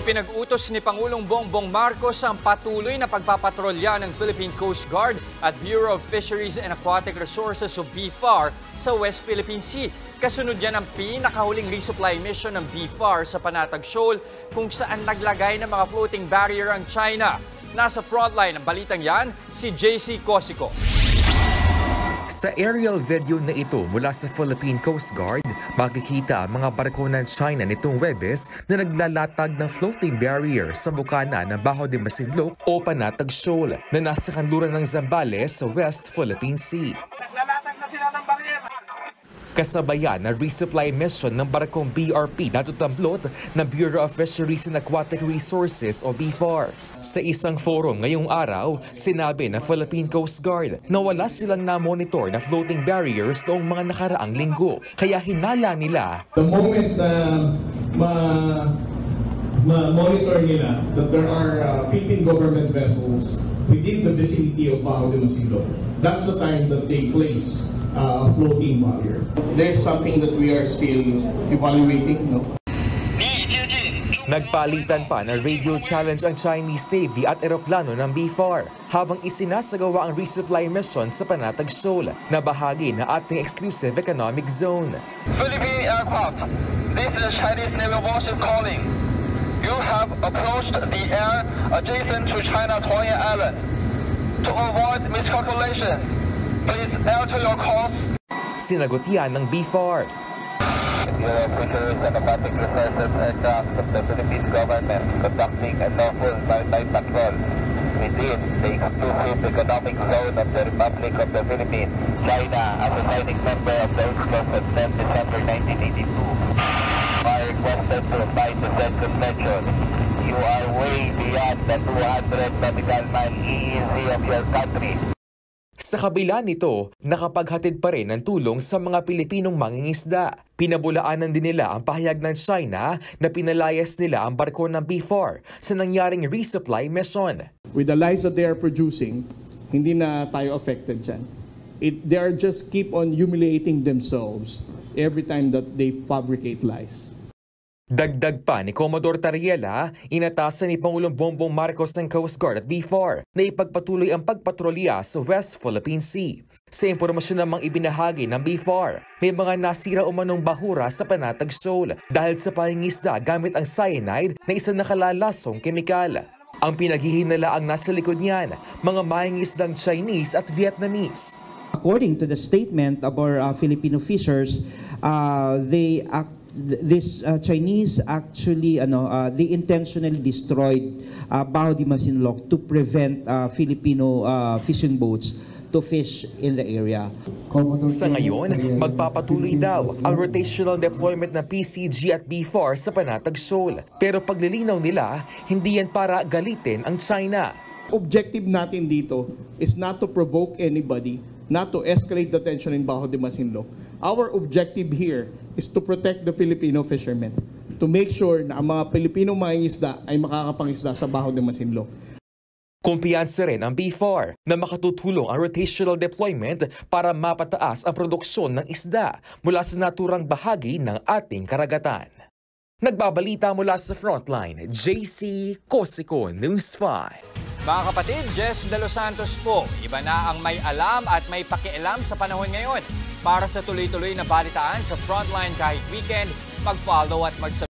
Ipinag-utos ni Pangulong Bongbong Marcos ang patuloy na pagpapatrolya ng Philippine Coast Guard at Bureau of Fisheries and Aquatic Resources o BFAR sa West Philippine Sea. Kasunod yan ang pinakahuling resupply mission ng BFAR sa Panatag Shoal kung saan naglagay ng mga floating barrier ang China. Nasa frontline ng balitang yan, si JC Cosico. Sa aerial video na ito mula sa Philippine Coast Guard, makikita ang mga barko ng China nitong Webes na naglalatag ng floating barrier sa bukana ng Bajo de Masinloc o Panatag Shoal na nasa kanluran ng Zambales sa West Philippine Sea. Naglalatag na sila ng barrier. Kasabayan na resupply mission ng barkong BRP na tutamblot ng Bureau of Fisheries and Aquatic Resources o BFAR. Sa isang forum ngayong araw, sinabi ng Philippine Coast Guard na wala silang na-monitor na floating barriers noong mga nakaraang linggo. Kaya hinala nila, the moment na ma-monitor nila that there are Philippine government vessels within the vicinity of Bajo de Masinloc, that's the time that they place floating barrier. There's something that we are still evaluating, no? Nagpalitan pa ng radio challenge ang Chinese Navy at eroplano ng BFAR habang isinasagawa ang resupply mission sa Panatag Shoal na bahagi ng ating exclusive economic zone. Philippine aircraft, this is Chinese Naval warship calling. You have approached the air adjacent to China's Hualien Island. To avoid miscalculation, please alter your course. Sinagot yan ng BFAR. Bureau of Fisheries and Aquatic Resources aircraft of the Philippine government conducting a lawful maritime patrol within the exclusive economic zone of the Republic of the Philippines, China, as a signing member of the UNCLOS on 10 December 1982. Are requested to abide the said convention. You are way beyond the 200 nautical mile EEZ of your country. Sa kabila nito, nakapaghatid pa rin ng tulong sa mga Pilipinong mangingisda. Pinabulaanan din nila ang pahayag ng China na pinalayas nila ang barko ng BFAR sa nangyaring resupply mission. With the lies that they are producing, hindi na tayo affected dyan. They are just keep on humiliating themselves every time that they fabricate lies. Dagdag pa ni Commodore Tariela, inatasan ni Pangulong Bongbong Marcos ng Coast Guard at BFAR na ipagpatuloy ang pagpatrolya sa West Philippine Sea. Sa impormasyon namang ibinahagi ng BFAR, may mga nasira umanong bahura sa Panatag Shoal dahil sa pangingisda gamit ang cyanide na isang nakalalasong kemikal. Ang pinaghihinalaang nasa likod niyan, mga mangingisdang Chinese at Vietnamese. According to the statement of our Filipino fishers, This Chinese actually they intentionally destroyed Bajo de Masinloc to prevent Filipino fishing boats to fish in the area. Sa ngayon, magpapatuloy daw ang rotational deployment ng PCG at BFAR sa Panatag Shoal. Pero paglilinaw nila, hindi yan para galitin ang China. Objective natin dito is not to provoke anybody, not to escalate the tension in Bajo de Masinloc. Our objective here is to protect the Filipino fishermen, to make sure na ang mga Pilipino mangingisda ay makakapangisda sa Bajo de Masinloc. Kumpiyansa rin ang BFAR na makatutulong ang rotational deployment para mapataas ang produksyon ng isda mula sa naturang bahagi ng ating karagatan. Nagbabalita mula sa Frontline, JC Cosico, News 5. Mga kapatid, Jess De Los Santos po. Iba na ang may alam at may pakialam sa panahon ngayon. Para sa tuloy-tuloy na balitaan sa Frontline kahit weekend, mag-follow at mag-subscribe.